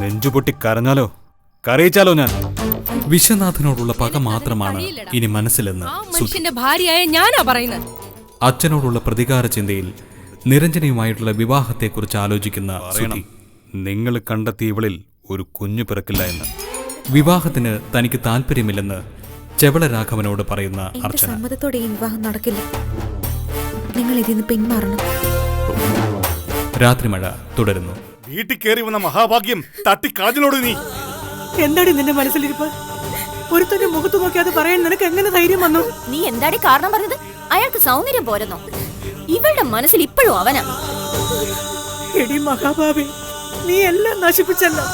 നെഞ്ചുപൊട്ടി കരഞ്ഞാലോ കരയിച്ചാലോ ഞാൻ. വിശ്വനാഥനോടുള്ള പക മാത്രമാണ് ഇനി മനസ്സിലെന്ന് മനുഷ്യന്റെ ഭാര്യയായ ഞാനാ പറയുന്നത്. അച്ഛനോടുള്ള പ്രതികാര ചിന്തയിൽ നിരഞ്ജനയുമായിട്ടുള്ള വിവാഹത്തെക്കുറിച്ച് ആലോചിക്കുന്ന സുധി, നിങ്ങൾ കണ്ടെത്തിയ ഇവളിൽ ഒരു കുഞ്ഞു പിറക്കില്ല എന്ന്. വിവാഹത്തിന് തനിക്ക് താല്പര്യമില്ലെന്ന് ചെവള രാഘവനോട് പറയുന്ന അർച്ചന. സമ്മതത്തോടെ ഈ വിവാഹം നടക്കില്ല. നിങ്ങൾ ഇതിന്ന് പിന്മാറണം. രാത്രിമഴ തുടരുന്നു. വീട്ടിൽ കയറി വന്ന മഹാഭാഗ്യം തട്ടിക്കളഞ്ഞോട് നീ. എന്താടി നിന്റെ മനസ്സിലിരിപ്പ്? ഒരുത്തന്റെ മുഖത്ത് നോക്കിയാതെ പറയാൻ നിനക്ക് എങ്ങനെ ധൈര്യം വന്നു? നീ എന്താടി കാരണം പറഞ്ഞത്? അയാൾക്ക് സൗന്ദര്യം പോരെന്നോ? ഇവളുടെ മനസ്സിൽ ഇപ്പോഴും അവനാ. എടി മഹാഭാവി, നീ എല്ലാം നശിപ്പിച്ചല്ലോ.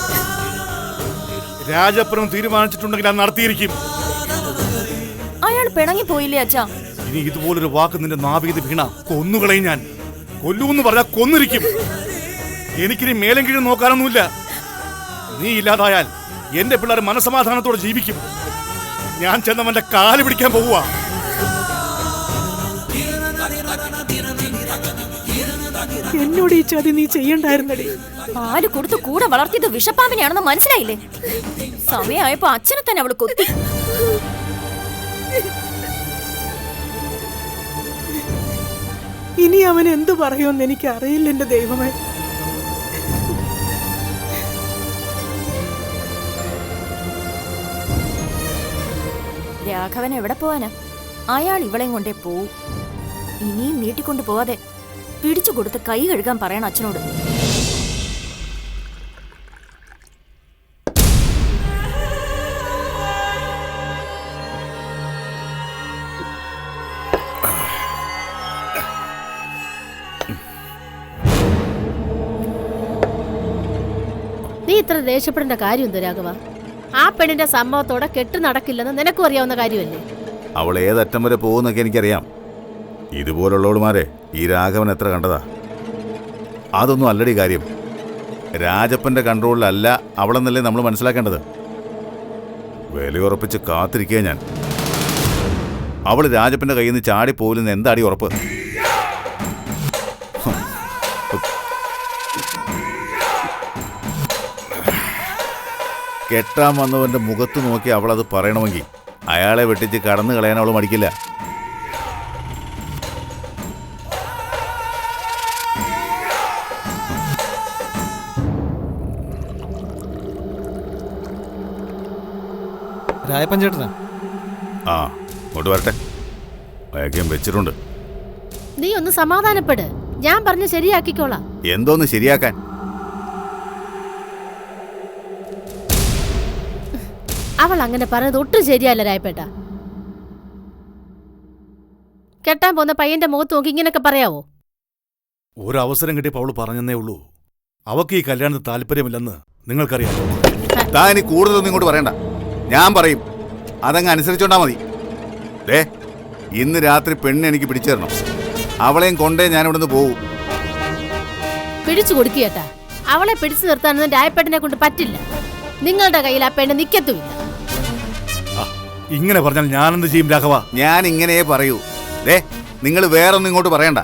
രാജപ്പുരം തീരുമാനിച്ചിട്ടുണ്ടെങ്കിൽ അത് നടത്തിയിരിക്കും. അയാൾ പിണങ്ങി പോയില്ലേ അച്ഛാ? ഇനി ഇതുപോലൊരു വാക്ക് നിന്റെ നാവികത വീണ കൊന്നുകളയും ഞാൻ. കൊല്ലൂന്ന് പറഞ്ഞാൽ കൊന്നിരിക്കും. എനിക്കിനി മേലും കീഴും നോക്കാനൊന്നുമില്ല. നീ ഇല്ലാതായാൽ എന്റെ പിള്ളേർ മനസമാധാനത്തോടെ ജീവിക്കും. ഞാൻ ചെന്നവന്റെ കാല് പിടിക്കാൻ പോവുക. എന്നോട് ഈ ചതി നീ ചെയ്യണ്ടായിരുന്നടി. പാല് കൊടുത്ത് കൂടെ വളർത്തിയത് വിഷപ്പാമ്പിനെയാണെന്ന് മനസ്സിലായില്ലേ? സമയമായപ്പോ അച്ഛനെ തന്നെ അവള് കൊത്തി. ഇനി അവൻ എന്തു പറയുമെന്ന് എനിക്ക് അറിയില്ല എന്റെ ദൈവമേ. രാഘവൻ എവിടെ പോവാനാ? അയാൾ ഇവളെയും കൊണ്ടേ പോവും. ഇനിയും നീട്ടിക്കൊണ്ടു പോവാതെ പിടിച്ചു കൊടുത്ത് കൈ കഴുകാൻ പറയണം അച്ഛനോട്. നീ ഇത്ര ദേഷ്യപ്പെടേണ്ട കാര്യം എന്തോ രാഘവ? ആ പെണ്ണിന്റെ സംഭവത്തോടെ കെട്ട് നടക്കില്ലെന്ന് നിനക്കും അറിയാവുന്ന കാര്യമല്ലേ? അവൾ ഏതറ്റം വരെ പോകുന്നൊക്കെ എനിക്കറിയാം. ഇതുപോലുള്ളവളുമാരെ ഈ രാഘവൻ എത്ര കണ്ടതാ. അതൊന്നും അല്ലടി കാര്യം. രാജപ്പന്റെ കൺട്രോളിലല്ല അവളെന്നല്ലേ നമ്മൾ മനസ്സിലാക്കേണ്ടത്. വിലയുറപ്പിച്ച് കാത്തിരിക്കുക ഞാൻ. അവൾ രാജപ്പന്റെ കയ്യിൽ നിന്ന് ചാടിപ്പോയില്ലെന്ന് എന്താടി ഉറപ്പ്? കെട്ടാൻ വന്നവന്റെ മുഖത്ത് നോക്കി അവളത് പറയണമെങ്കിൽ അയാളെ വെട്ടിച്ച് കടന്നു കളയാൻ അവൾ മടിക്കില്ല. രായപ്പഞ്ചേട്ടനാ? ആ, ഇങ്ങോട്ട് വരട്ടെ. അയാൾക്കും വെച്ചിട്ടുണ്ട്. നീ ഒന്ന് സമാധാനപ്പെട്. ഞാൻ പറഞ്ഞ് ശരിയാക്കിക്കോളാം. എന്തോന്ന് ശരിയാക്കാൻ? അവൾ അങ്ങനെ പറഞ്ഞത് ഒട്ടും ശരിയല്ല രായപ്പേട്ട. കെട്ടാൻ പോകുന്ന പയ്യന്റെ മുഖത്ത് നോക്കി ഇങ്ങനെയൊക്കെ പറയാവോ? ഒരവസരം കിട്ടിയപ്പോൾ അവള് പറഞ്ഞെന്നേ ഉള്ളൂ. അവക്ക് ഈ കല്യാണത്തിന് താല്പര്യമില്ലെന്ന് നിങ്ങൾക്കറിയാം. താൻ ഇനി കൂടുതലൊന്നും ഇങ്ങോട്ട് പറയണ്ട. ഞാൻ പറയും, അതങ്ങ് അനുസരിച്ചോണ്ടാ മതി. ദേ, ഇന്ന് രാത്രി പെണ്ണ് എനിക്ക് പിടിച്ചു തരണം. അവളെയും കൊണ്ടേ ഞാൻ ഇവിടുന്ന് പോവും. പിടിച്ചു കൊടുക്കേട്ടാ. അവളെ പിടിച്ചു നിർത്താനൊന്നും രായപ്പേട്ടനെ കൊണ്ട് പറ്റില്ല. നിങ്ങളുടെ കയ്യിൽ ആ പെണ്ണ് നിക്കത്തുമില്ല. ഇങ്ങനെ പറഞ്ഞാൽ ഞാനെന്ത് ചെയ്യും രാഘവ? ഞാൻ ഇങ്ങനെയേ പറയൂ. ദേ, നിങ്ങൾ വേറൊന്നും ഇങ്ങോട്ട് പറയണ്ട.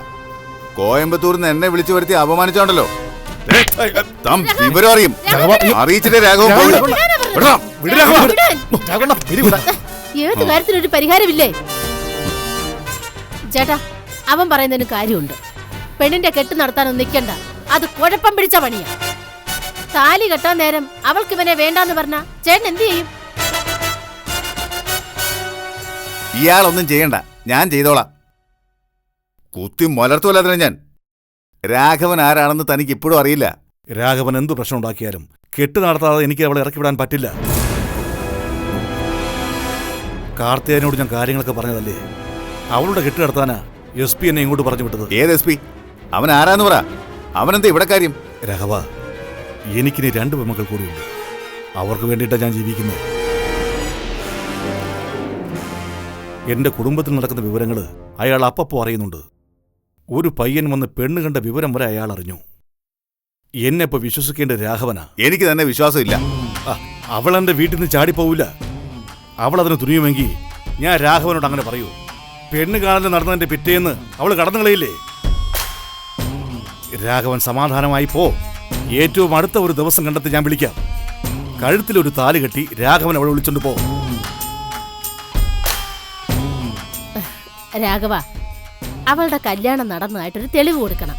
കോയമ്പത്തൂരിൽ നിന്ന് എന്നെ വിളിച്ചു വരുത്തി അപമാനിച്ചോണ്ടല്ലോ. വിവരം അറിയും. അറിയിച്ചിട്ടേ രാഘവ. ഏത് കാര്യത്തിനൊരു പരിഹാരമില്ലേ ചേട്ടാ? അവൻ പറയുന്നതിന് കാര്യമുണ്ട്. പെണ്ണിന്റെ കെട്ട് നടത്താനൊന്നും നിൽക്കണ്ട. അത് കുഴപ്പം പിടിച്ച പണിയാ. താലി കെട്ടാൻ നേരം അവൾക്ക് ഇവനെ വേണ്ടാന്ന് പറഞ്ഞ ചേട്ടൻ എന്ത് ചെയ്യും? ഇയാളൊന്നും ചെയ്യണ്ട, ഞാൻ ചെയ്തോളാം. കുത്തി മലർത്തുമല്ലാതിനെ ഞാൻ. രാഘവൻ ആരാണെന്ന് തനിക്ക് ഇപ്പോഴും അറിയില്ല. രാഘവൻ എന്തു പ്രശ്നം ഉണ്ടാക്കിയാലും കെട്ട് നടത്താതെ എനിക്ക് അവളെ ഇറക്കിവിടാൻ പറ്റില്ല. കാർത്തികനോട് ഞാൻ കാര്യങ്ങളൊക്കെ പറഞ്ഞതല്ലേ. അവളുടെ കെട്ട് നടത്താനാ SP എന്നെ ഇങ്ങോട്ട് പറഞ്ഞു വിട്ടത്. ഏത് SP? അവൻ ആരാന്ന് പറ. അവനെന്താ ഇവിടെ കാര്യം? രാഘവ, എനിക്കിനി 2 പെൺമക്കൾ കൂടിയുണ്ട്. അവർക്ക് വേണ്ടിയിട്ടാണ് ഞാൻ ജീവിക്കുന്നത്. എന്റെ കുടുംബത്തിൽ നടക്കുന്ന വിവരങ്ങൾ അയാൾ അപ്പപ്പോ അറിയുന്നുണ്ട്. ഒരു പയ്യൻ വന്ന് പെണ്ണ് കണ്ട വിവരം വരെ അയാൾ അറിഞ്ഞു. എന്നെ ഇപ്പൊ വിശ്വസിക്കേണ്ട രാഘവനാ. എനിക്ക് തന്നെ വിശ്വാസമില്ല. അവൾ എന്റെ വീട്ടിൽ നിന്ന് ചാടിപ്പോവില്ല. അവൾ അതിന് തുനിയുമെങ്കിൽ ഞാൻ രാഘവനോട് അങ്ങനെ പറയൂ. പെണ്ണ് കാണൽ നടന്നതിന്റെ പിറ്റേന്ന് അവൾ കടന്നു കളയില്ലേ? രാഘവൻ സമാധാനമായി പോ. ഏറ്റവും അടുത്ത ഒരു ദിവസം കണ്ടെത്തി ഞാൻ വിളിക്കാം. കഴുത്തിലൊരു താലി കെട്ടി രാഘവൻ അവളെ വിളിച്ചോണ്ട് പോ. രാഘവ, അവളുടെ കല്യാണം നടന്നതായിട്ടൊരു തെളിവ് കൊടുക്കണം.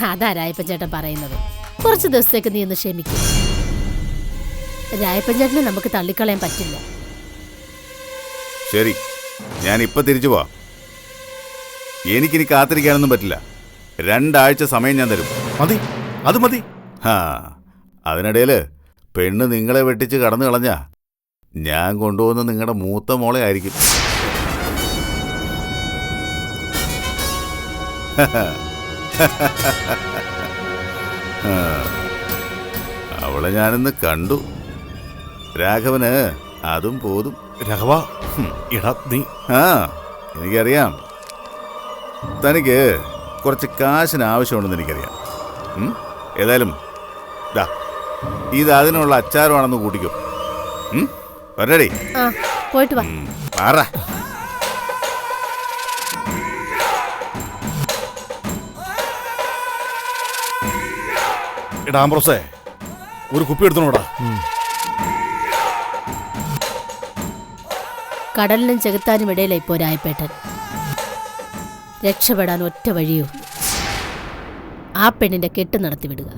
അതാ രായപ്പൻ ചേട്ടൻ പറയുന്നത്. കുറച്ച് ദിവസത്തേക്ക് നീ ഒന്ന് ക്ഷമിക്കും. രായപ്പൻ ചേട്ടനെ നമുക്ക് തള്ളിക്കളയാൻ പറ്റില്ല. ശരി, ഞാൻ ഇപ്പൊ തിരിച്ചു പോവാം. എനിക്കിനി കാത്തിരിക്കാനൊന്നും പറ്റില്ല. 2 ആഴ്ച സമയം ഞാൻ തരും. മതി, അത് മതി. അതിനിടയില് പെണ്ണ് നിങ്ങളെ വെട്ടിച്ച് കടന്നു കളഞ്ഞ ഞാൻ കൊണ്ടുപോകുന്ന നിങ്ങളുടെ മൂത്ത മോളെ ആയിരിക്കും. അവളെ ഞാനിന്ന് കണ്ടു. രാഘവന് അതും പോതും. രാഘവ, എടാ നീ. എനിക്കറിയാം. തനിക്ക് കുറച്ച് കാശിന് ആവശ്യമുണ്ടെന്ന് എനിക്കറിയാം. ഏതായാലും ഇത് അതിനുള്ള അച്ചാരമാണെന്ന് കൂട്ടിക്കോ. വരടി, പോയിട്ട് വാ. ആറാ. എടാ ആംബ്രോസേ, ഒരു കുപ്പി എടുത്തോടാ. കടലിനും ചെകുത്താനും ഇടയിലായി ഇപ്പോ രായപ്പേട്ടൻ. രക്ഷപ്പെടാൻ ഒറ്റ വഴിയോ, ആ പെണ്ണിന്റെ കെട്ട് നടത്തിവിടുക.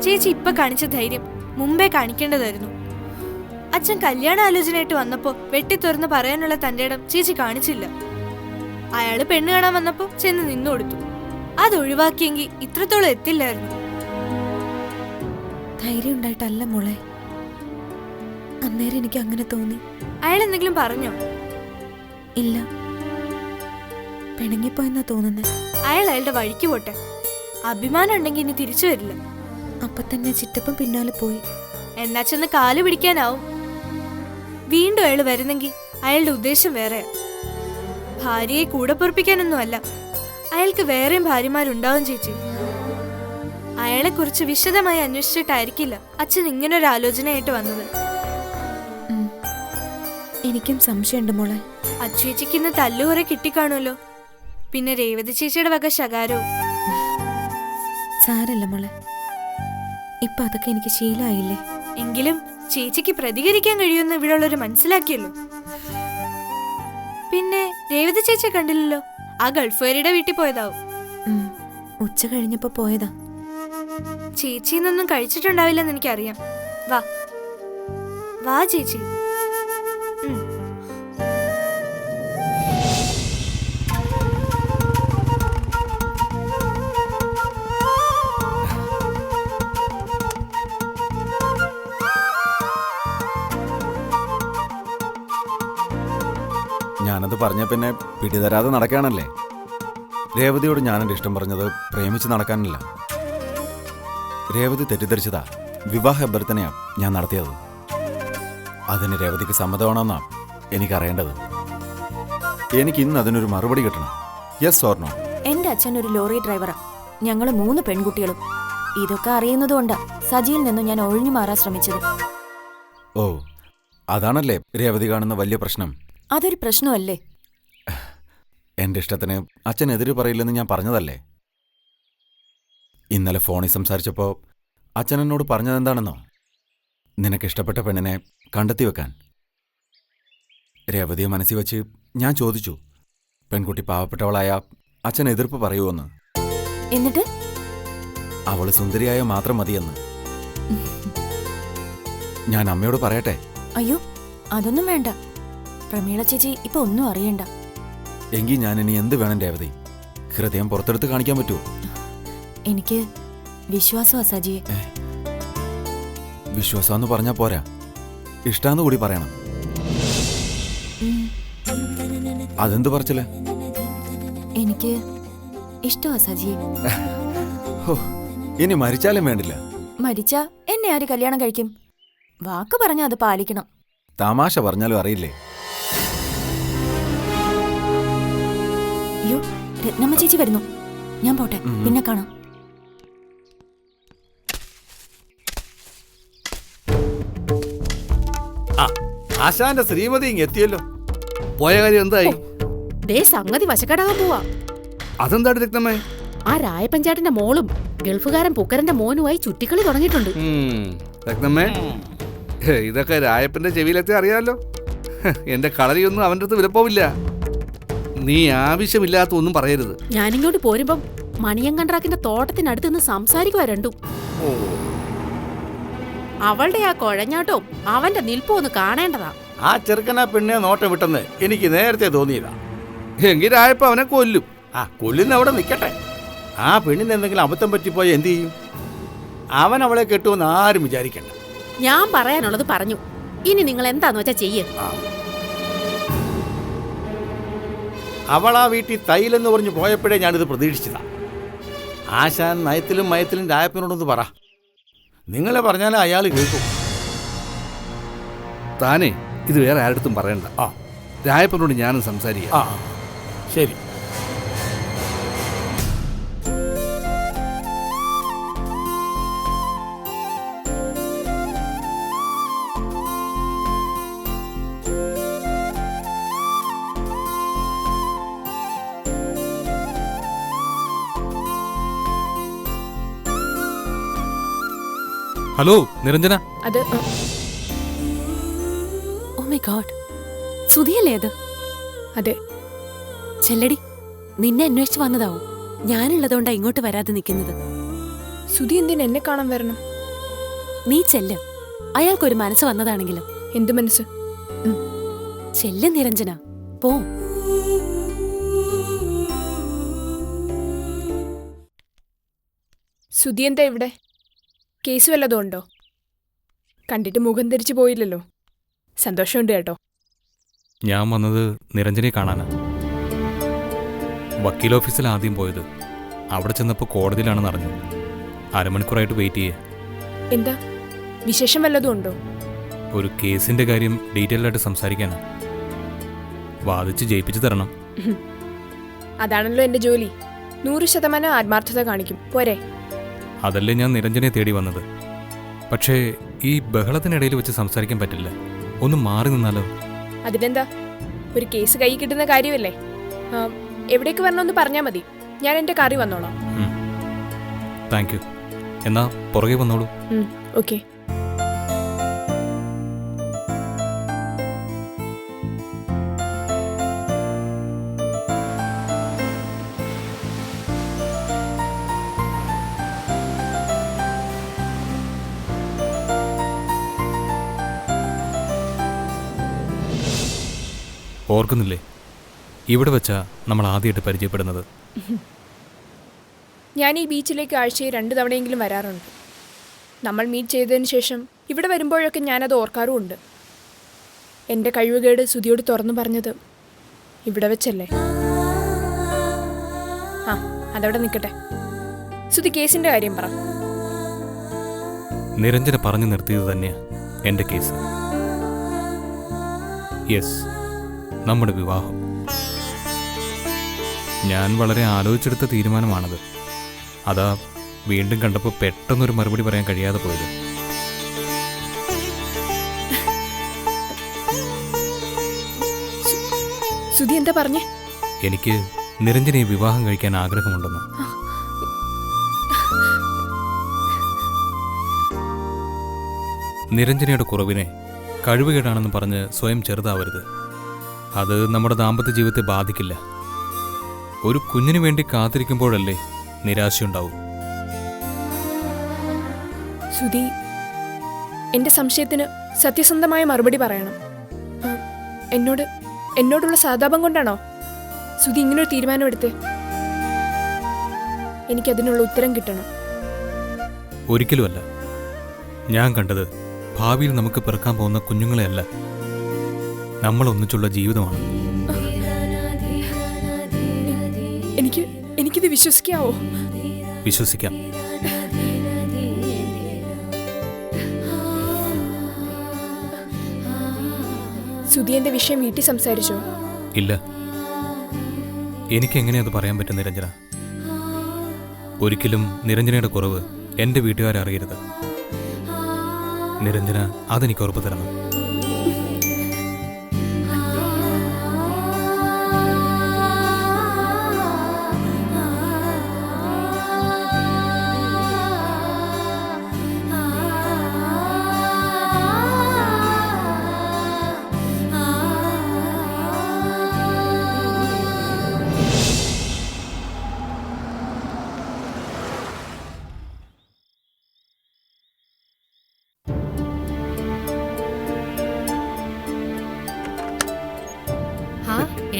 ചേച്ചി ഇപ്പൊ കാണിച്ച ധൈര്യം മുമ്പേ കാണിക്കേണ്ടതായിരുന്നു. അച്ഛൻ കല്യാണ ആലോചനയായിട്ട് വന്നപ്പോ വെട്ടിത്തുറന്ന് പറയാനുള്ള തന്റെ ഇടം ചേച്ചി കാണിച്ചില്ല. അയാള് പെണ്ണ് കാണാൻ വന്നപ്പോ ചെന്ന് നിന്നു കൊടുത്തു. അത് ഒഴിവാക്കിയെങ്കിൽ ഇത്രത്തോളം എത്തില്ലായിരുന്നു. ധൈര്യം ഉണ്ടായിട്ടല്ല മോളെ, അന്നേരം എനിക്ക് അങ്ങനെ തോന്നി. അയാൾ എന്തെങ്കിലും പറഞ്ഞോ? ഇല്ല, പിണങ്ങിപ്പോയെന്നാ തോന്നുന്നത്. അയാൾ അയാളുടെ വഴിക്ക് പോട്ടെ. അഭിമാനം ഉണ്ടെങ്കിൽ ഇനി തിരിച്ചു വരില്ല. അപ്പൊ തന്നെ ചിറ്റപ്പം പിന്നാലെ പോയി. എന്നാ ചെന്ന് കാല് പിടിക്കാനാവും. വീണ്ടും അയാൾ വരുന്നെങ്കിൽ അയാളുടെ ഉദ്ദേശം വേറെയാ. ഭാര്യയെ കൂടെ പൊറപ്പിക്കാനൊന്നും അല്ല. അയാൾക്ക് വേറെയും ഭാര്യമാരുണ്ടാവും ചേച്ചി. അയാളെ കുറിച്ച് വിശദമായി അന്വേഷിച്ചിട്ടായിരിക്കില്ല അച്ഛൻ ഇങ്ങനൊരു ആലോചനയായിട്ട് വന്നത്. എനിക്കും സംശയമുണ്ട് മോളെ. അച്ചുചേച്ചിക്ക് ഇന്ന് തല്ലുകുറെ കിട്ടിക്കാണുമല്ലോ. പിന്നെ രേവതി ചേച്ചിയുടെ വക ശകാരവും. സാരല്ല മോളെ, ഇപ്പൊ അതൊക്കെ എനിക്ക് ശീലമായില്ലേ. എങ്കിലും ചേച്ചിക്ക് പ്രതികരിക്കാൻ കഴിയുമെന്ന് ഇവിടെ ഉള്ളവര് മനസ്സിലാക്കിയല്ലോ. പിന്നെ രേവതി ചേച്ചിയെ കണ്ടില്ലല്ലോ. ആ ഗൾഫുകാരിയുടെ വീട്ടിൽ പോയതാവും. ഉച്ച കഴിഞ്ഞപ്പോ പോയതാ. ചേച്ചിന്നൊന്നും കഴിച്ചിട്ടുണ്ടാവില്ലെന്ന് എനിക്കറിയാം. വാ വാ ചേച്ചി. ഞാനത് പറഞ്ഞ പിന്നെ പിടിതരാതെ നടക്കാനല്ലേ. രേവതിയോട് ഞാനെൻ്റെ ഇഷ്ടം പറഞ്ഞത് പ്രേമിച്ച് നടക്കാനല്ല. രേവതി തെറ്റിദ്ധരിച്ചതാ. വിവാഹ അഭ്യർത്ഥനയാ ഞാൻ നടത്തിയത്. അതിന് രേവതിക്ക് സമ്മതമാണെന്നാ എനിക്കറിയേണ്ടത്. എനിക്ക് ഇന്ന് അതിനൊരു മറുപടി കിട്ടണം. Yes or no? എന്റെ അച്ഛൻ ഒരു ലോറി ഡ്രൈവറാ. ഞങ്ങള് 3 പെൺകുട്ടികളും. ഇതൊക്കെ അറിയുന്നതുകൊണ്ടാ സജിയിൽ നിന്നും ഞാൻ ഒഴിഞ്ഞു മാറാൻ ശ്രമിച്ചത്. ഓ, അതാണല്ലേ രേവതി കാണുന്ന വലിയ പ്രശ്നം. അതൊരു പ്രശ്നമല്ലേ? എന്റെ ഇഷ്ടത്തിന് അച്ഛൻ എതിര് പറയില്ലെന്ന് ഞാൻ പറഞ്ഞതല്ലേ. ഇന്നലെ ഫോണിൽ സംസാരിച്ചപ്പോൾ അച്ഛൻ എന്നോട് പറഞ്ഞതെന്താണെന്നോ? നിനക്കിഷ്ടപ്പെട്ട പെണ്ണിനെ കണ്ടെത്തി വെക്കാൻ. രേവതിയെ മനസ്സിൽ വെച്ച് ഞാൻ ചോദിച്ചു, പെൺകുട്ടി പാവപ്പെട്ടവളായ അച്ഛൻ എതിർപ്പ് പറയുമോന്ന്. എന്നിട്ട് അവള് സുന്ദരിയായ മാത്രം മതിയെന്ന്. ഞാൻ അമ്മയോട് പറയട്ടെ? അയ്യോ, അതൊന്നും വേണ്ട. പ്രമീള ചേച്ചി ഇപ്പൊ ഒന്നും അറിയണ്ട. എങ്കിൽ ഞാൻ ഇനി എന്ത് വേണം രേവതി? ഹൃദയം പുറത്തെടുത്ത് കാണിക്കാൻ പറ്റുമോ? എനിക്ക് വിശ്വാസം സജിയെ. വിശ്വാസമെന്ന് പറഞ്ഞാ പോരാ, ഇഷ്ടാന്ന് കൂടി പറയണം. അതെന്ത് പറച്ചില്ല? എനിക്ക് ഇഷ്ടമാ സജിയെ. ഇനി മരിച്ചാലും വേണ്ടില്ല. മരിച്ചാ എന്നെ ആര് കല്യാണം കഴിക്കും? വാക്ക് പറഞ്ഞാ അത് പാലിക്കണം. തമാശ പറഞ്ഞാലും അറിയില്ലേ? അയ്യോ, രത്നമ്മ ചേച്ചി വരുന്നു. ഞാൻ പോട്ടെ, പിന്നെ കാണാം. ആശാന്റെ ശ്രീമതി ഇങ്ങ് എത്തിയല്ലോ. പോയ കാര്യം എന്തായി? ദേ സംഗതി വശക്കടാകാൻ പോവാ. അതെന്താണ് രക്തമ്മേ? ആ രായപ്പഞ്ചാട്ടിന്റെ മോളും ഗൾഫുകാരൻ പുക്കരന്റെ മോനുമായി ചുറ്റിക്കളി തുടങ്ങിയിട്ടുണ്ട്. രക്തമ്മേ, ഇതൊക്കെ രായപ്പന്റെ ചെവിയിലെത്തി അറിയാമല്ലോ. എന്റെ കളരിയൊന്നും അവൻ്റെ അടുത്ത് വിലപ്പോവില്ല. നീ ആവശ്യമില്ലാത്ത ഒന്നും പറയരുത്. ഞാനിങ്ങോട്ട് പോരുമ്പം മണിയങ്കണ്ട്രാക്കിന്റെ തോട്ടത്തിനടുത്ത് നിന്ന് സംസാരിക്കുവാ രണ്ടും. അവളുടെ ആ കുഴഞ്ഞാട്ടവും അവന്റെ നിൽപ്പും ഒന്ന് കാണേണ്ടതാ. ആ ചെറുക്കനാ പെണ്ണെ നോട്ടം വിട്ടെന്ന് എനിക്ക് നേരത്തെ തോന്നിയതാ. എങ്കിൽ രായപ്പ അവനെ കൊല്ലും. കൊല്ലുന്ന അവിടെ നിൽക്കട്ടെ. ആ പെണ്ണിന് എന്തെങ്കിലും അബദ്ധം പറ്റിപ്പോയ എന്ത് ചെയ്യും? അവൻ അവളെ കെട്ടുമെന്ന് ആരും വിചാരിക്കണ്ട. ഞാൻ പറയാനുള്ളത് പറഞ്ഞു. ഇനി നിങ്ങൾ എന്താന്ന് വെച്ചാ ചെയ്യേ. അവൾ ആ വീട്ടിൽ തൈലെന്ന് പറഞ്ഞു പോയപ്പോഴേ ഞാനിത് പ്രതീക്ഷിച്ചതാ. ആശാൻ നയത്തിലും മയത്തിലും രായപ്പനോടൊന്ന് പറ. നിങ്ങളെ പറഞ്ഞാലേ അയാൾ കേൾക്കും. താനേ ഇത് വേറെ ആരുടെ പറയണ്ട. രായപ്പനോട് ഞാനും സംസാരിക്കാം. ശരി. ഹലോ നിരഞ്ജന. അത് ഓ മൈ ഗോഡ്, സുധിയല്ലേ അത്? അതെ. ചെല്ലടി, നിന്നെ അന്വേഷിച്ച് വന്നതാവും. ഞാനുള്ളതുകൊണ്ടാ ഇങ്ങോട്ട് വരാതെ നിൽക്കുന്നത്. സുധി എന്തിന് എന്നെ കാണാൻ വരണം? നീ ചെല്ല്. അയാൾക്കൊരു മനസ്സ് വന്നതാണെങ്കിലും. എന്ത് മനസ്സ്? ചെല്ല് നിരഞ്ജന, പോ. സുധി എന്താ ഇവിടെ? കേസ് വല്ലതും ഉണ്ടോ? കണ്ടിട്ട് മുഖം ധരിച്ചു പോയില്ലല്ലോ. സന്തോഷമുണ്ട് കേട്ടോ. ഞാൻ വന്നത് നിരഞ്ജനെ കാണാനാ. വക്കീൽ ഓഫീസിൽ ആദ്യം പോയത്. അവിടെ ചെന്നപ്പോൾ കോടതിയിലാണെന്ന് അറിഞ്ഞു. അരമണിക്കൂറായിട്ട് വെയിറ്റ് ചെയ്യേ. എന്താ വിശേഷം വല്ലതും ഉണ്ടോ? ഒരു കേസിന്റെ കാര്യം ഡീറ്റെയിൽ ആയിട്ട് സംസാരിക്കാനാ. വാദിച്ച് ജയിപ്പിച്ചു തരണം. അതാണല്ലോ എന്റെ ജോലി. 100% ആത്മാർത്ഥത കാണിക്കും. പോരെ? അതല്ലേ ഞാൻ നിരഞ്ജനെ തേടി വന്നത്. പക്ഷേ ഈ ബഹളത്തിനിടയിൽ വെച്ച് സംസാരിക്കാൻ പറ്റില്ല. ഒന്ന് മാറി നിന്നാലോ? അതിനെന്താ, ഒരു കേസ് കൈ കിട്ടുന്ന കാര്യമല്ലേ. എവിടേക്ക് വരണമെന്ന് പറഞ്ഞാൽ മതി. ഞാൻ എൻ്റെ കാറി വന്നോളാം. Thank you. എന്നാ പുറകെ വന്നോളൂ. ഓക്കെ. ഓർക്കുന്നില്ലേ, ഇവിടെ വെച്ചാ നമ്മൾ ആദ്യമായിട്ട് പരിചയപ്പെടുന്നത്. ഞാൻ ഈ ബീച്ചിലേക്ക് ആഴ്ചയിൽ 2 തവണയെങ്കിലും വരാറുണ്ട്. നമ്മൾ മീറ്റ് ചെയ്തതിന് ശേഷം ഇവിടെ വരുമ്പോഴൊക്കെ ഞാനത് ഓർക്കാറുമുണ്ട്. എൻ്റെ കഴിവുകേട് സുധിയോട് തുറന്നു പറഞ്ഞത് ഇവിടെ വെച്ചല്ലേ. അതവിടെ നിൽക്കട്ടെ. സുധി, കേസിൻ്റെ കാര്യം പറ. നിരഞ്ജന പറഞ്ഞു നിർത്തിയത് തന്നെയാ എൻ്റെ കേസ്. യെസ്, നമ്മുടെ വിവാഹം. ഞാൻ വളരെ ആലോചിച്ചെടുത്ത തീരുമാനമാണത്. അതാ വീണ്ടും കണ്ടപ്പോൾ പെട്ടെന്നൊരു മറുപടി പറയാൻ കഴിയാതെ പോയത്. സുധി എന്താ പറഞ്ഞേ? എനിക്ക് നിരഞ്ജനയെ വിവാഹം കഴിക്കാൻ ആഗ്രഹമുണ്ടെന്ന്. നിരഞ്ജനയുടെ കുറവിനെ കഴിവുകേടാണെന്ന് പറഞ്ഞ് സ്വയം ചെറുതാവരുത്. അത് നമ്മുടെ ദാമ്പത്യ ജീവിതത്തെ ബാധിക്കില്ല. ഒരു കുഞ്ഞിനു വേണ്ടി കാത്തിരിക്കുമ്പോഴല്ലേ നിരാശയുണ്ടാവും. സുധി, എൻ്റെ സംശയത്തിന് സത്യസന്ധമായ മറുപടി പറയണം. എന്നോടുള്ള സഹതാപം കൊണ്ടാണോ സുധി ഇങ്ങനൊരു തീരുമാനമെടുത്തേ? എനിക്കതിനുള്ള ഉത്തരം കിട്ടണം. ഒരിക്കലുമല്ല. ഞാൻ കണ്ടത് ഭാവിയിൽ നമുക്ക് പിറക്കാൻ പോകുന്ന കുഞ്ഞുങ്ങളെയല്ല, നമ്മൾ ഒന്നിച്ചുള്ള ജീവിതമാണ്. എനിക്കിത് വിശ്വസിക്കാവോ? വിശ്വസിക്കാം. സുധി എന്റെ വിഷയം വീട്ടിൽ സംസാരിച്ചോ? ഇല്ല. എനിക്കെങ്ങനെ അത് പറയാൻ പറ്റും നിരഞ്ജന? ഒരിക്കലും നിരഞ്ജനയുടെ കുറവ് എൻ്റെ വീട്ടുകാരറിയരുത്. നിരഞ്ജന അതെനിക്ക് ഉറപ്പ് തരണം.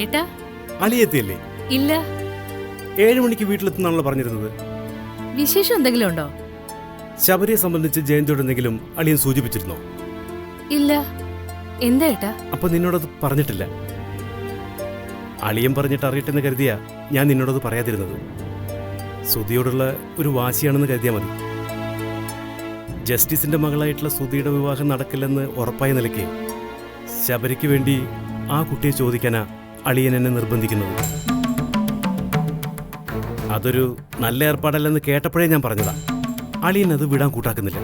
ഏട്ടാ അളിയെത്തിയല്ലേ? ഇല്ല. 7 മണിക്ക് വീട്ടിലെത്തുന്നാണല്ലോ പറഞ്ഞിരുന്നത്. വിശേഷം എന്തെങ്കിലും ഉണ്ടോ? ശബരിയെ സംബന്ധിച്ച് ജയന്തിയോട് എന്തെങ്കിലും അളിയൻ സൂചിപ്പിച്ചിരുന്നോ? ഇല്ല. എന്താ ഏട്ടാ? അപ്പൊ നിന്നോടത് പറഞ്ഞിട്ടില്ല? അളിയൻ പറഞ്ഞിട്ട് അറിയട്ടെന്ന് കരുതിയാ ഞാൻ നിന്നോടത് പറയാതിരുന്നത്. സുധിയോടുള്ള ഒരു വാശിയാണെന്ന് കരുതിയാൽ മതി. ജസ്റ്റിസിന്റെ മകളായിട്ടുള്ള സുധിയുടെ വിവാഹം നടക്കില്ലെന്ന് ഉറപ്പായ നിലയ്ക്ക് ശബരിക്ക് വേണ്ടി ആ കുട്ടിയെ ചോദിക്കാനാ അളിയൻ എന്നെ നിർബന്ധിക്കുന്നത്. അതൊരു നല്ല ഏർപ്പാടല്ലെന്ന് കേട്ടപ്പോഴേ ഞാൻ പറഞ്ഞതാ. അളിയൻ അത് വിടാൻ കൂട്ടാക്കുന്നില്ല.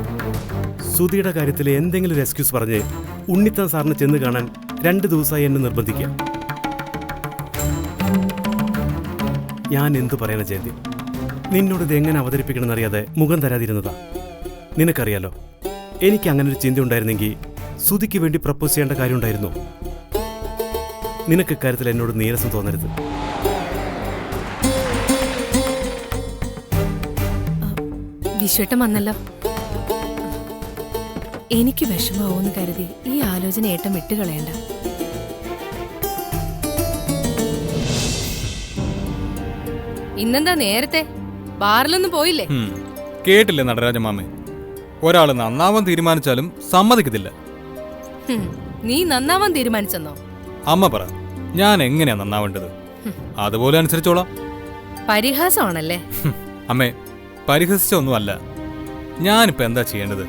സുധിയുടെ കാര്യത്തിൽ എന്തെങ്കിലും ഒരു എക്സ്ക്യൂസ് പറഞ്ഞ് ഉണ്ണിത്താൻ സാറിനെ ചെന്ന് കാണാൻ 2 ദിവസമായി എന്നെ നിർബന്ധിക്കുക. ഞാൻ എന്തു പറയണ ജയന്തി, നിന്നോട് ഇത് എങ്ങനെ അവതരിപ്പിക്കണമെന്നറിയാതെ മുഖം തരാതിരുന്നതാ. നിനക്കറിയാലോ, എനിക്ക് അങ്ങനെ ഒരു ചിന്ത ഉണ്ടായിരുന്നെങ്കിൽ സുധിക്ക് വേണ്ടി പ്രപ്പോസ് ചെയ്യേണ്ട കാര്യം ഉണ്ടായിരുന്നു. നിനക്ക് ഇക്കാര്യത്തിൽ എന്നോട് നീരസം തോന്നരുത്. വിശ്വട്ടം വന്നല്ലോ. എനിക്ക് വിഷമാവൂന്ന് കരുതി ഈ ആലോചന ഏട്ടം വിട്ടുകളയണ്ട. ഇന്നെന്താ നേരത്തെ? ബാറിലൊന്നും പോയില്ലേ? കേട്ടില്ലേ നടരാജമാമേ, ഒരാള് നന്നാവാൻ തീരുമാനിച്ചാലും സമ്മതിക്കത്തില്ല. നീ നന്നാവാൻ തീരുമാനിച്ചെന്നോ? അമ്മ പറ, ഞാൻ എങ്ങനെയാ നന്നാവേണ്ടത്? അതുപോലെ അനുസരിച്ചോളാം. പരിഹാസമാണല്ലേ? അമ്മേ, പരിഹസിച്ചൊന്നുമല്ല. ഞാനിപ്പോ എന്താ ചെയ്യേണ്ടത്?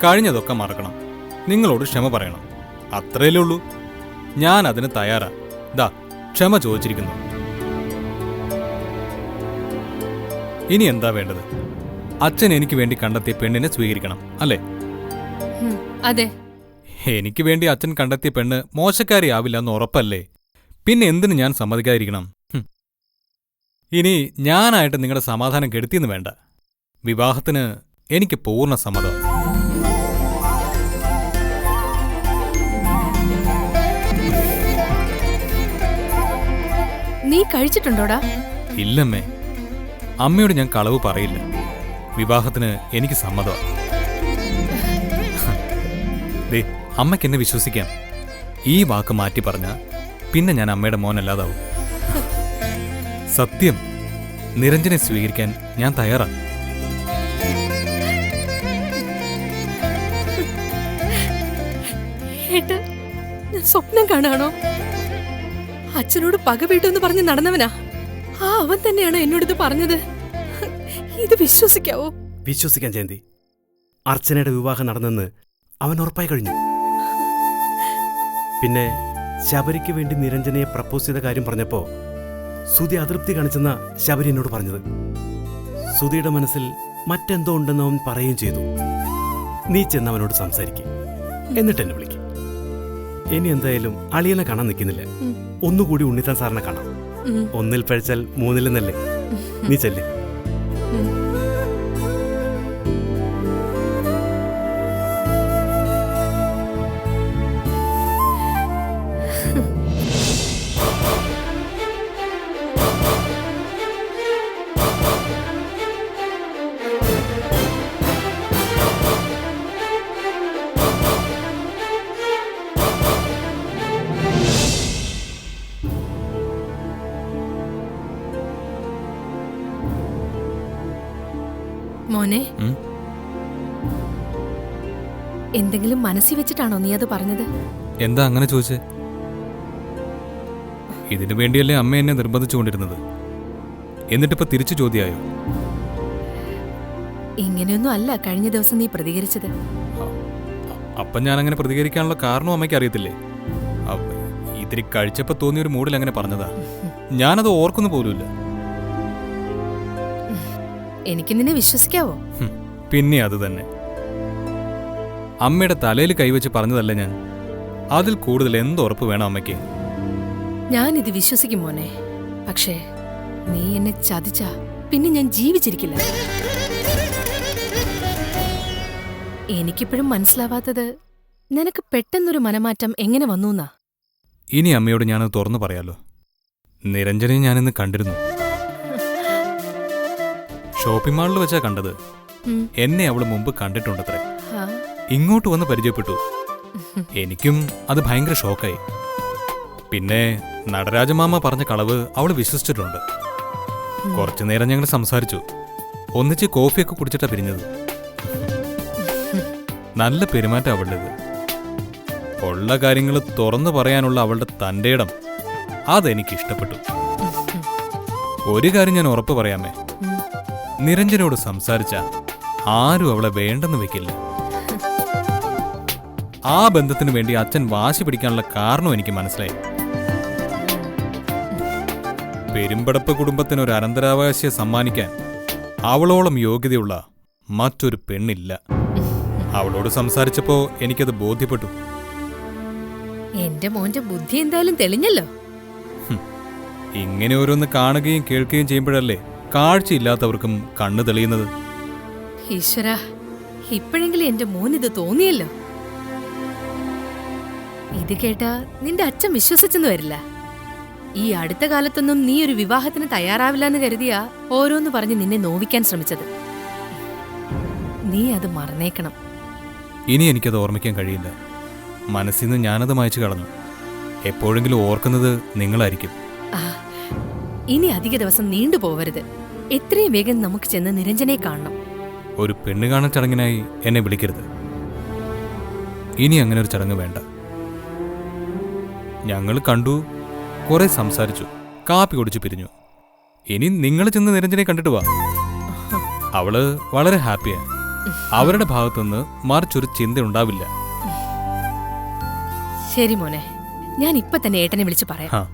കഴിഞ്ഞതൊക്കെ മറക്കണം, നിങ്ങളോട് ക്ഷമ പറയണം, അത്രയല്ലേ ഉള്ളൂ. ഞാൻ അതിന് തയ്യാറാ. ദാ ക്ഷമ ചോദിച്ചിരിക്കുന്നു. ഇനി എന്താ വേണ്ടത്? അച്ഛൻ എനിക്ക് വേണ്ടി കണ്ടെത്തിയ പെണ്ണിനെ സ്വീകരിക്കണം, അല്ലേ? അതെ. എനിക്ക് വേണ്ടി അച്ഛൻ കണ്ടെത്തിയ പെണ്ണ് മോശക്കാരിയാവില്ല എന്ന് ഉറപ്പല്ലേ? പിന്നെ എന്തിനു ഞാൻ സമ്മതിക്കാതിരിക്കണം? ഇനി ഞാനായിട്ട് നിങ്ങളുടെ സമാധാനം കെടുത്തിയെന്ന് വേണ്ട. വിവാഹത്തിന് എനിക്ക് പൂർണ്ണ സമ്മതം. നീ കഴിച്ചിട്ടുണ്ടോടാ? ഇല്ലമ്മേ, അമ്മയോട് ഞാൻ കളവ് പറയില്ല. വിവാഹത്തിന് എനിക്ക് സമ്മതം. ദേ, അമ്മയ്ക്ക് എന്നെ വിശ്വസിക്കാം. ഈ വാക്ക് മാറ്റി പറഞ്ഞ പിന്നെ ഞാൻ അമ്മയുടെ മോനല്ലാതാവും. സത്യം, നിരഞ്ജനെ സ്വീകരിക്കാൻ ഞാൻ തയ്യാറാണ്. ഏട്ടാ, ഞാൻ സ്വപ്നം കാണാണോ? അച്ഛനോട് പക വീട്ടെന്ന് പറഞ്ഞ് നടന്നവനാ ആ അവൻ തന്നെയാണോ എന്നോടിത് പറഞ്ഞത്? ഇത് വിശ്വസിക്കാവോ? വിശ്വസിക്കാൻ ജയന്തി. അർച്ചനയുടെ വിവാഹം നടന്നെന്ന് അവൻ ഉറപ്പായി കഴിഞ്ഞു. പിന്നെ ശബരിക്ക് വേണ്ടി നിരഞ്ജനയെ പ്രപ്പോസ് ചെയ്ത കാര്യം പറഞ്ഞപ്പോ സുധി അതൃപ്തി കാണിച്ചെന്ന ശബരി എന്നോട് പറഞ്ഞത്. സുധിയുടെ മനസ്സിൽ മറ്റെന്തോ ഉണ്ടെന്ന് അവൻ പറയുകയും ചെയ്തു. നീ ചെന്ന് അവനോട് സംസാരിക്കും, എന്നിട്ട് എന്നെ വിളിക്കും. ഇനി എന്തായാലും അളിയനെ കാണാൻ നിൽക്കുന്നില്ല. ഒന്നുകൂടി ഉണ്ണിത്താൻ സാറിനെ കാണാം. 1 പഴിച്ചാൽ 3 നീ ചെല്ലേ. മോനെ, എന്തെങ്കിലും മനസ്സിൽ വെച്ചിട്ടാണോ നീ അത് പറഞ്ഞത്? എന്താ അങ്ങനെ ചോദിച്ചേ? ഇതിനു വേണ്ടിയല്ലേ അമ്മ എന്നെ നിർബന്ധിച്ചുകൊണ്ടിരുന്നത്. എന്നിട്ടിപ്പോ തിരിച്ചു ചോദ്യമായോ? ഇങ്ങനെയൊന്നും അല്ല കഴിഞ്ഞ ദിവസം നീ പ്രതികരിച്ചത്. അപ്പം ഞാൻ അങ്ങനെ പ്രതികരിക്കാനുള്ള കാരണം അമ്മയ്ക്ക് അറിയത്തില്ലേ? ഇത്തിരി കഴിച്ചപ്പോ തോന്നിയൊരു മൂഡിൽ അങ്ങനെ പറഞ്ഞതാ. ഞാനത് ഓർക്കുന്നു പോലുമില്ല. എനിക്ക് നിന്നെ വിശ്വസിക്കാവോ? പിന്നെ അത് തന്നെ. അമ്മയുടെ തലയിൽ കൈവച്ച് പറഞ്ഞതല്ല ഞാൻ. അതിൽ കൂടുതൽ എന്തുറപ്പ് വേണം അമ്മയ്ക്ക്? ഞാനിത് വിശ്വസിക്കും മോനെ. പക്ഷേ നീ എന്നെ ചതിച്ചാ പിന്നെ ഞാൻ ജീവിച്ചിരിക്കില്ല. എനിക്കിപ്പോഴും മനസ്സിലാവാത്തത് നിനക്ക് പെട്ടെന്നൊരു മനമാറ്റം എങ്ങനെ വന്നൂന്നാ. ഇനി അമ്മയോട് ഞാനത് തുറന്നു പറയാലോ. നിരഞ്ജനെ ഞാനിന്ന് കണ്ടിരുന്നു. ഷോപ്പിംഗ് മാളിൽ വെച്ചാ കണ്ടത്. എന്നെ അവള് മുമ്പ് കണ്ടിട്ടുണ്ടത്രേ. ഇങ്ങോട്ട് വന്ന് പരിചയപ്പെട്ടു. എനിക്കും അത് ഭയങ്കര ഷോക്കായി. പിന്നെ നടരാജമാമ പറഞ്ഞ കളവ് അവൾ വിശ്വസിച്ചിട്ടുണ്ട്. കുറച്ചു നേരം ഞങ്ങൾ സംസാരിച്ചു. ഒന്നിച്ച് കോഫിയൊക്കെ കുടിച്ചിട്ടാ പിരിഞ്ഞത്. നല്ല പെരുമാറ്റം അവളുടേത്. ഉള്ള കാര്യങ്ങൾ തുറന്നു പറയാനുള്ള അവളുടെ തൻ്റെ ഇടം അതെനിക്ക് ഇഷ്ടപ്പെട്ടു. ഒരു കാര്യം ഞാൻ ഉറപ്പ് പറയാമേ, നിരഞ്ജനോട് സംസാരിച്ച ആരും അവളെ വേണ്ടെന്ന് വെക്കില്ല. ആ ബന്ധത്തിന് വേണ്ടി അച്ഛൻ വാശി പിടിക്കാനുള്ള കാരണം എനിക്ക് മനസ്സിലായി. പെരുമ്പടപ്പ് കുടുംബത്തിന് ഒരു അനന്തരാവകാശിയെ സമ്മാനിക്കാൻ അവളോളം യോഗ്യതയുള്ള മറ്റൊരു പെണ്ണില്ല. അവളോട് സംസാരിച്ചപ്പോ എനിക്കത് ബോധ്യപ്പെട്ടു. എന്റെ മോന്റെ ബുദ്ധി എന്തായാലും തെളിഞ്ഞല്ലോ. ഇങ്ങനെ ഓരോന്ന് കാണുകയും കേൾക്കുകയും ചെയ്യുമ്പോഴല്ലേ കാഴ്ചയില്ലാത്തവർക്കും കണ്ണു തെളിയുന്നത്. ഈശ്വര, ഇപ്പോഴെങ്കിലും എന്റെ മോൻ ഇത് തോന്നിയല്ലോ. ഇത് കേട്ടാ നിന്റെ അച്ഛൻ വിശ്വസിച്ചെന്ന് വരില്ല. ഈ അടുത്ത കാലത്തൊന്നും നീ ഒരു വിവാഹത്തിന് തയ്യാറാവില്ലെന്ന് കരുതിയാ ഓരോന്ന് പറഞ്ഞ് നിന്നെ നോവിക്കാൻ ശ്രമിച്ചത്. നീ അത് മറന്നേക്കണം. ഇനി എനിക്കത് ഓർമ്മിക്കാൻ കഴിയില്ല. മനസ്സിൽ നിന്ന് ഞാനത് മായ്ച്ചു കളഞ്ഞു. എപ്പോഴെങ്കിലും ഓർക്കുന്നത് നിങ്ങളായിരിക്കും. ഇനി അധിക ദിവസം നീണ്ടു പോവരുത്. എത്രയും വേഗം നമുക്ക് ചെന്ന് നിരഞ്ജനെ കാണണം. ഒരു പെണ്ണ് കാണൽ ചടങ്ങിനായി എന്നെ വിളിക്കരുത്. ഇനി അങ്ങനെ ഒരു ചടങ്ങ് വേണ്ട. ഞങ്ങൾ കണ്ടു, കുറെ സംസാരിച്ചു, കാപ്പി കുടിച്ചു പിരിഞ്ഞു. ഇനി നിങ്ങൾ ചെന്ന് നിരഞ്ജനെ കണ്ടിട്ട് വാ. അവള് വളരെ ഹാപ്പിയാ. അവരുടെ ഭാഗത്തുനിന്ന് മറിച്ചൊരു ചിന്ത ഉണ്ടാവില്ല. ശരി മോനെ, ഞാൻ ഇപ്പൊ തന്നെ ഏട്ടനെ വിളിച്ച് പറയാം.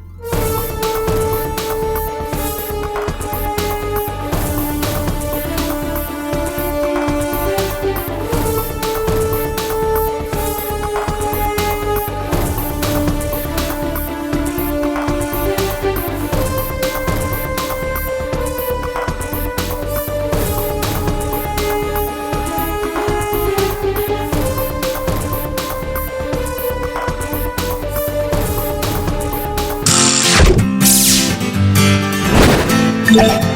Yeah.